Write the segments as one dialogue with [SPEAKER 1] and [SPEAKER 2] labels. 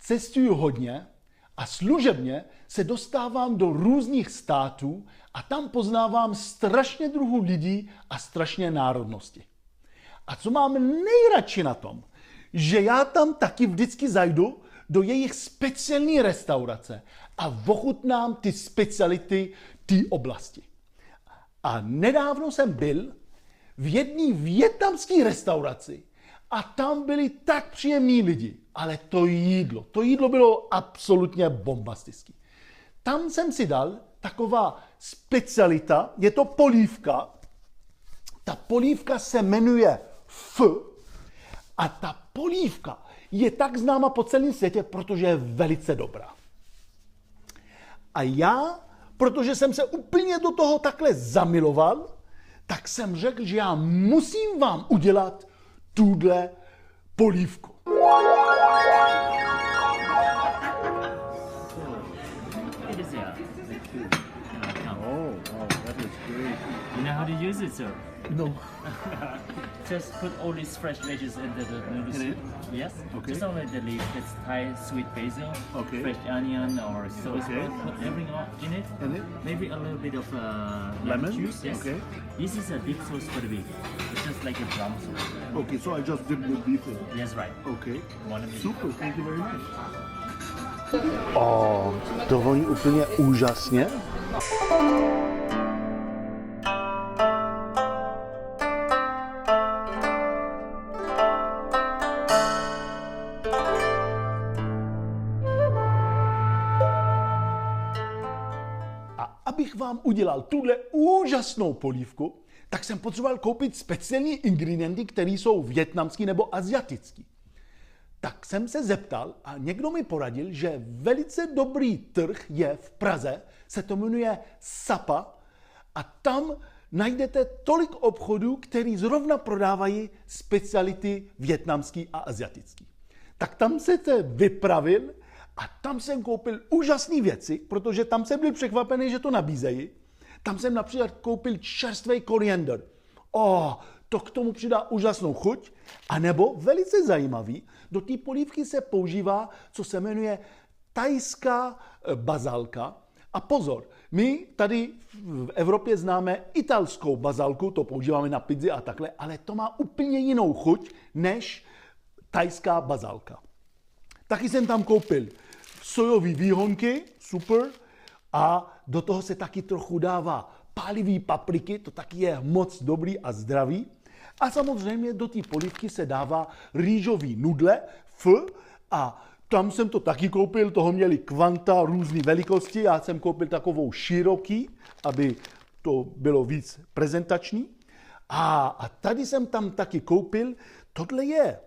[SPEAKER 1] cestuju hodně a služebně se dostávám do různých států a tam poznávám strašně druhů lidí a strašně národnosti. A co mám nejradši na tom, že já tam taky vždycky zajdu do jejich speciální restaurace a ochutnám ty speciality té oblasti. A nedávno jsem byl v jedné vietnamské restauraci a tam byli tak příjemní lidi, ale to jídlo bylo absolutně bombastické. Tam jsem si dal taková specialita, je to polívka. Ta polívka se jmenuje a ta polívka je tak známa po celém světě, protože je velice dobrá. A já, protože jsem se úplně do toho takhle zamiloval, tak jsem řekl, že já musím vám udělat tuhle polívku.
[SPEAKER 2] You know how to use it, sir?
[SPEAKER 1] No.
[SPEAKER 2] Just put all these fresh veggies into the noodles.
[SPEAKER 3] In it?
[SPEAKER 2] Yes.
[SPEAKER 3] Okay.
[SPEAKER 2] Just only the leaf. It's Thai sweet basil,
[SPEAKER 3] Okay.
[SPEAKER 2] fresh onion or soy
[SPEAKER 3] Okay.
[SPEAKER 2] sauce. Put everything in it.
[SPEAKER 3] In it?
[SPEAKER 2] Maybe a little bit of
[SPEAKER 3] Lemon?
[SPEAKER 2] juice. Yes.
[SPEAKER 3] Okay.
[SPEAKER 2] This is a dip sauce for the beef. It's just like a brown sauce.
[SPEAKER 3] Okay, so I just dip the beef in.
[SPEAKER 2] Yes, right.
[SPEAKER 3] Okay.
[SPEAKER 2] One of these.
[SPEAKER 3] Super, thank you very much.
[SPEAKER 1] To voní úplně úžasně. A abych vám udělal tuhle úžasnou polívku, tak jsem potřeboval koupit speciální ingredienty, které jsou vietnamský nebo azijatický. Tak jsem se zeptal a někdo mi poradil, že velice dobrý trh je v Praze, se to jmenuje Sapa a tam najdete tolik obchodů, který zrovna prodávají speciality vietnamský a azijatický. Tak tam se vypravil a tam jsem koupil úžasné věci, protože tam jsem byl překvapený, že to nabízejí. Tam jsem například koupil čerstvý koriander. To k tomu přidá úžasnou chuť. A nebo velice zajímavý, do té polívky se používá, co se jmenuje thajská bazalka. A pozor, my tady v Evropě známe italskou bazalku, to používáme na pizzy a takhle, ale to má úplně jinou chuť než thajská bazalka. Taky jsem tam koupil sojové výhonky, super, a do toho se taky trochu dává pálivý papriky, to taky je moc dobrý a zdravý. A samozřejmě do té polívky se dává rýžový nudle, a tam jsem to taky koupil, toho měli kvanta různé velikosti, já jsem koupil takovou široký, aby to bylo víc prezentační. A tady jsem tam taky koupil, tohle je,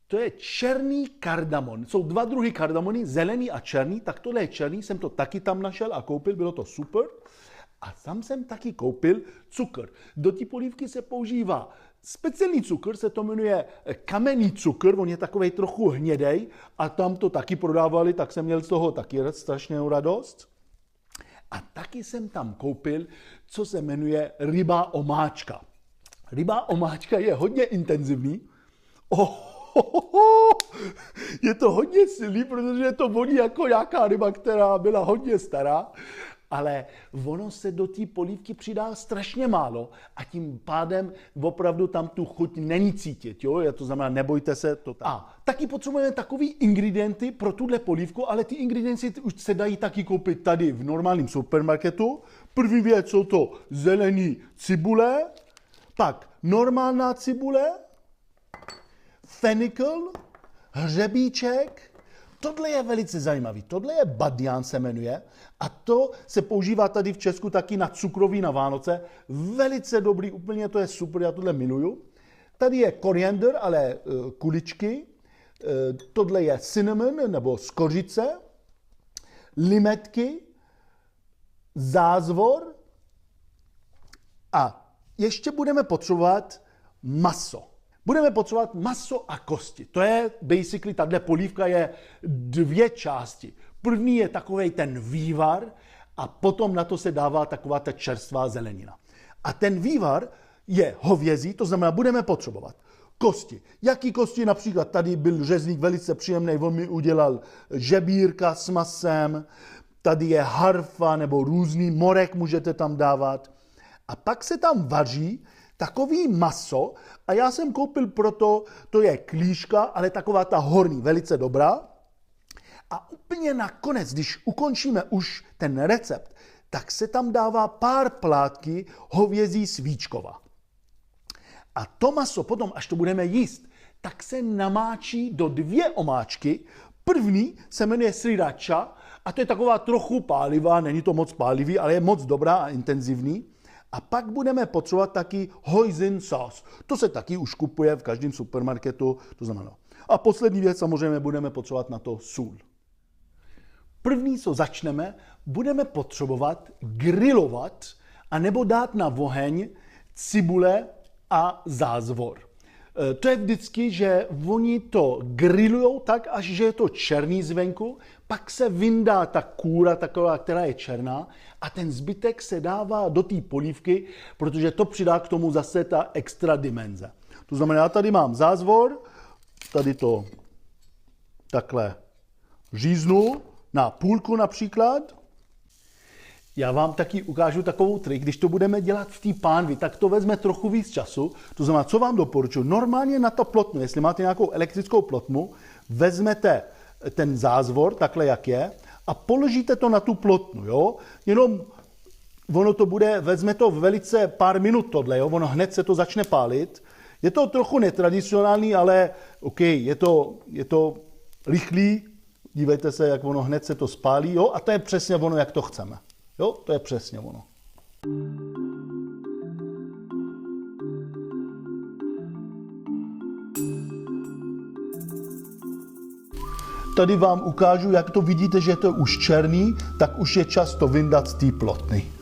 [SPEAKER 1] to je černý kardamon. Jsou dva druhy kardamony, zelený a černý, tak tohle je černý, jsem to taky tam našel a koupil, bylo to super. A tam jsem taky koupil cukr. Do té polívky se používá speciální cukr, se to jmenuje kamenný cukr, on je takovej trochu hnědej a tam to taky prodávali, tak jsem měl z toho taky strašnou radost. A taky jsem tam koupil, co se jmenuje rybá omáčka. Rybá omáčka je hodně intenzivní. Je to hodně silný, protože to voní jako nějaká ryba, která byla hodně stará, ale ono se do té polívky přidá strašně málo a tím pádem opravdu tam tu chuť není cítit. Jo? To znamená, nebojte se to tam. A taky potřebujeme takový ingredienty pro tuhle polívku, ale ty ingredienty už se dají taky koupit tady v normálním supermarketu. První věc jsou to zelený cibule, pak normálná cibule, fenikl, hřebíček. Tohle je velice zajímavý. Tohle je badián se jmenuje a to se používá tady v Česku taky na cukroví na Vánoce. Velice dobrý, úplně to je super, já tohle miluju. Tady je koriander, ale kuličky. Tohle je cinnamon nebo skořice, limetky, zázvor a ještě budeme potřebovat maso. Budeme potřebovat maso a kosti. To je basically, tahle polívka je dvě části. První je takovej ten vývar a potom na to se dává taková ta čerstvá zelenina. A ten vývar je hovězí, to znamená, budeme potřebovat Kosti. Jaký kosti? Například tady byl řezník velice příjemný, on mi udělal žebírka s masem, tady je harfa nebo různý morek můžete tam dávat. A pak se tam vaří takový maso a já jsem koupil proto, to je klíška, ale taková ta horní, velice dobrá. A úplně nakonec, když ukončíme už ten recept, tak se tam dává pár plátky hovězí svíčkova. A to maso potom, až to budeme jíst, tak se namáčí do 2 omáčky. První se jmenuje sriracha a to je taková trochu pálivá, není to moc pálivý, ale je moc dobrá a intenzivní. A pak budeme potřebovat taky hoisin sauce. To se taky už kupuje v každém supermarketu, to znamená. A poslední věc, samozřejmě budeme potřebovat na to sůl. První, co začneme, budeme potřebovat grilovat a nebo dát na oheň cibule a zázvor. To je vždycky, že oni to grillujou tak, až že je to černý zvenku, pak se vyndá ta kůra taková, která je černá a ten zbytek se dává do té polívky, protože to přidá k tomu zase ta extra dimenze. To znamená, já tady mám zázvor, tady to takhle říznu na půlku například. Já vám taky ukážu takovou trik, když to budeme dělat v té pánvi, tak to vezme trochu víc času. To znamená, co vám doporučuji, normálně na to plotnu, jestli máte nějakou elektrickou plotnu, vezmete ten zázvor, takhle jak je, a položíte to na tu plotnu, jo? Jenom ono to bude, vezme to velice pár minut tohle, jo? Ono hned se to začne pálit. Je to trochu netradicionální, ale OK, je to rychlý, dívejte se, jak ono hned se to spálí, jo? A to je přesně ono, jak to chceme. Jo, to je přesně ono. Tady vám ukážu, jak to vidíte, že je to už černý, tak už je čas to vyndat z té plotny.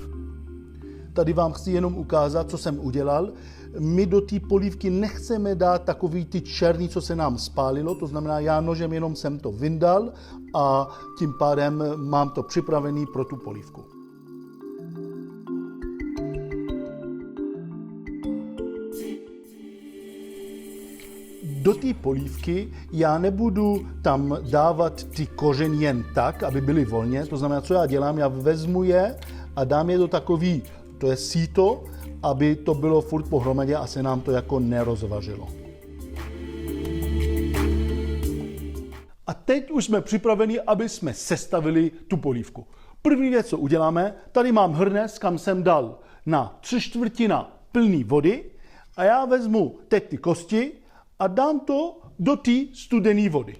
[SPEAKER 1] Tady vám chci jenom ukázat, co jsem udělal. My do té polívky nechceme dát takový ty černý, co se nám spálilo, to znamená, já nožem jenom jsem to vyndal a tím pádem mám to připravený pro tu polívku. Do té polívky já nebudu tam dávat ty koření jen tak, aby byly volně. To znamená, co já dělám, já vezmu je a dám je do takový, to je síto, aby to bylo furt pohromadě a se nám to jako nerozvařilo. A teď už jsme připraveni, aby jsme sestavili tu polívku. První věc, co uděláme, tady mám hrnec, kam jsem dal na 3/4 plný vody a já vezmu teď ty kosti a dám to do té studené vody.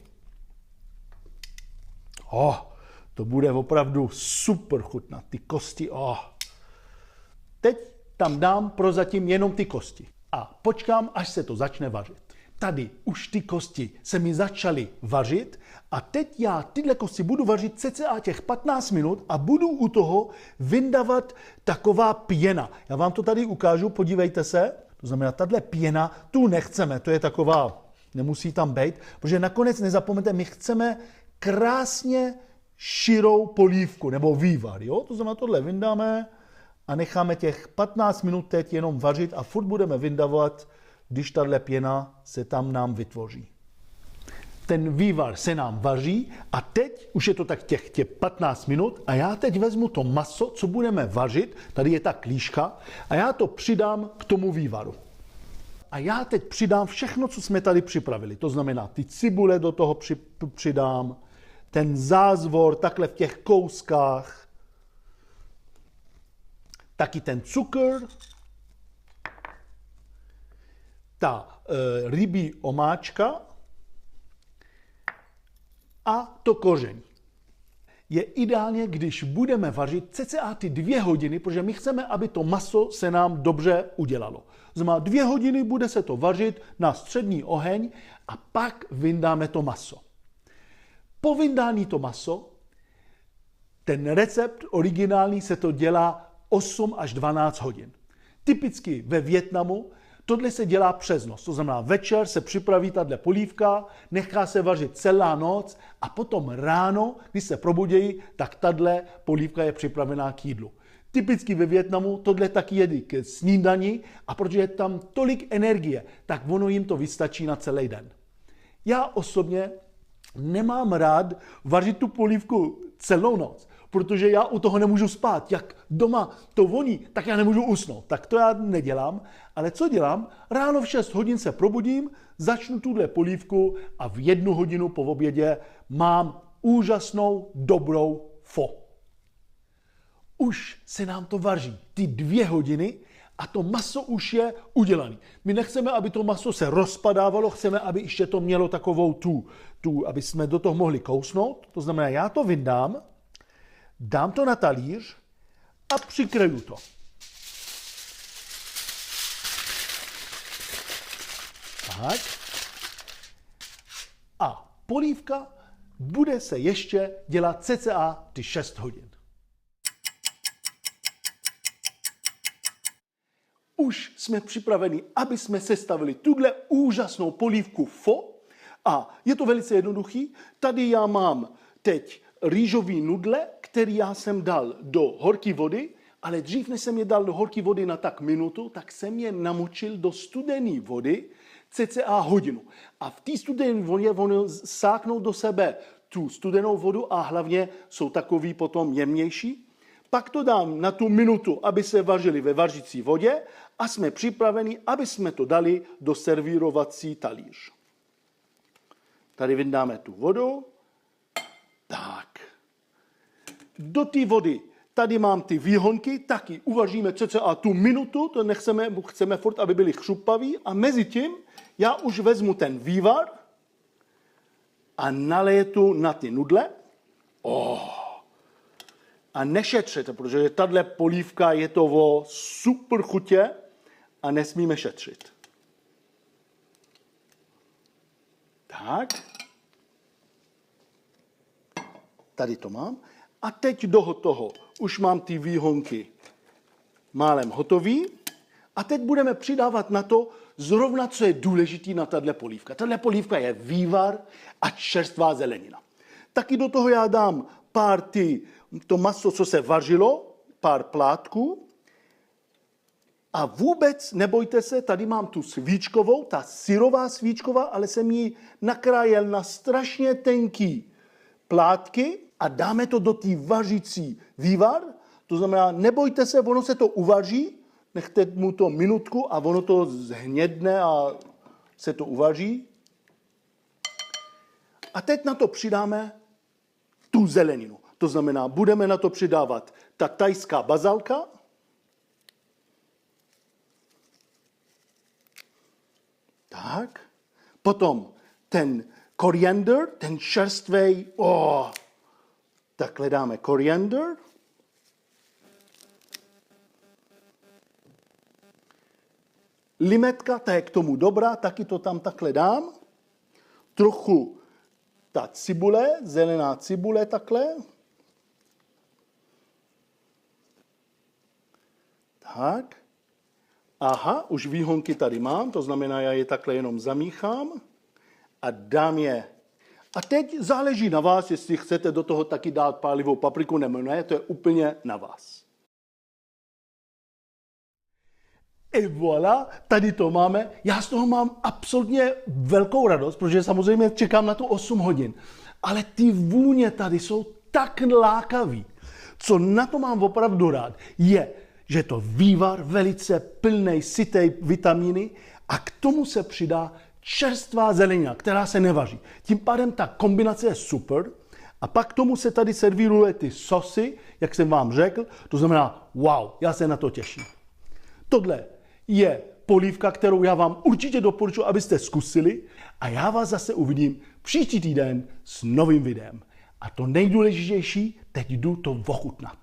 [SPEAKER 1] To bude opravdu super chutnat, ty kosti. Teď tam dám prozatím jenom ty kosti a počkám, až se to začne vařit. Tady už ty kosti se mi začaly vařit a teď já tyhle kosti budu vařit cca těch 15 minut a budu u toho vyndavat taková pěna. Já vám to tady ukážu, podívejte se. To znamená, tahle pěna, tu nechceme, to je taková, nemusí tam být, protože nakonec nezapomeňte, my chceme krásně širou polívku nebo vývar, jo? To znamená, tohle vyndáme a necháme těch 15 minut teď jenom vařit a furt budeme vyndávat, když tahle pěna se tam nám vytvoří. Ten vývar se nám vaří a teď už je to tak těch 15 minut a já teď vezmu to maso, co budeme vařit, tady je ta klíška a já to přidám k tomu vývaru. A já teď přidám všechno, co jsme tady připravili. To znamená, ty cibule do toho přidám, ten zázvor takhle v těch kouskách, taky ten cukr, ta rybí omáčka a to koření. Je ideálně, když budeme vařit cca ty 2 hodiny, protože my chceme, aby to maso se nám dobře udělalo. Znamená 2 hodiny bude se to vařit na střední oheň a pak vyndáme to maso. Po vyndání to maso, ten recept originální se to dělá 8 až 12 hodin. Typicky ve Vietnamu tohle se dělá přes noc, to znamená večer se připraví tahle polívka, nechá se vařit celá noc a potom ráno, když se probudějí, tak tahle polívka je připravená k jídlu. typicky ve Vietnamu tohle taky jedí k snídani a protože je tam tolik energie, tak ono jim to vystačí na celý den. Já osobně nemám rád vařit tu polívku celou noc, protože já u toho nemůžu spát. Jak doma to voní, tak já nemůžu usnout. Tak to já nedělám. Ale co dělám? Ráno v 6 hodin se probudím, začnu tuhle polívku a v 1 hodinu po obědě mám úžasnou, dobrou pho. Už se nám to vaří ty 2 hodiny a to maso už je udělané. My nechceme, aby to maso se rozpadávalo, chceme, aby ještě to mělo takovou aby jsme do toho mohli kousnout. To znamená, já to vyndám, dám to na talíř a přikryju to. Tak. A polívka bude se ještě dělat cca ty 6 hodin. Už jsme připraveni, aby jsme sestavili tuhle úžasnou polívku pho a je to velice jednoduchý. Tady já mám teď rýžový nudle, který já jsem dal do horké vody, ale dřív, než jsem je dal do horké vody na tak minutu, tak jsem je namočil do studené vody cca hodinu. A v té studené vodě oni sáknou do sebe tu studenou vodu a hlavně jsou takový potom jemnější. Pak to dám na tu minutu, aby se vařili ve vařící vodě a jsme připraveni, aby jsme to dali do servírovací talíř. Tady vyndáme tu vodu. Tak. Do té vody tady mám ty výhonky, taky uvaříme cca tu minutu, to chceme furt, aby byly chřupaví a mezi tím já už vezmu ten vývar a naleju na ty nudle. A nešetřete, protože tahle polívka je to o super chutě a nesmíme šetřit. Tak. Tady to mám. A teď do toho už mám ty výhonky málem hotový. A teď budeme přidávat na to zrovna, co je důležitý na tahle polívka. Tahle polívka je vývar a čerstvá zelenina. Taky do toho já dám to maso, co se vařilo, pár plátků. A vůbec nebojte se, tady mám tu svíčkovou, ta syrová svíčková, ale jsem ji nakrájel na strašně tenký plátky a dáme to do té vařící vývar. To znamená, nebojte se, ono se to uvaří, nechte mu to minutku a ono to zhnědne a se to uvaří. A teď na to přidáme tu zeleninu. To znamená, budeme na to přidávat ta thajská bazalka, tak, potom ten koriander, ten čerstvej, takhle dáme koriander, limetka, ta je k tomu dobrá, taky to tam takhle dám, trochu ta cibule, zelená cibule takhle, tak. Aha, už výhonky tady mám, to znamená, já je takhle jenom zamíchám a dám je. A teď záleží na vás, jestli chcete do toho taky dát pálivou papriku nebo ne, to je úplně na vás. Et voilà, tady to máme. Já z toho mám absolutně velkou radost, protože samozřejmě čekám na to 8 hodin. Ale ty vůně tady jsou tak lákavý. Co na to mám opravdu rád, je, že to vývar velice plnej, sytej vitamíny a k tomu se přidá čerstvá zelenina, která se nevaří. Tím pádem ta kombinace je super a pak k tomu se tady servíruje ty sosy, jak jsem vám řekl, to znamená wow, já se na to těším. Tohle je polívka, kterou já vám určitě doporučuji, abyste zkusili a já vás zase uvidím příští týden s novým videem. A to nejdůležitější, teď jdu to ochutnat.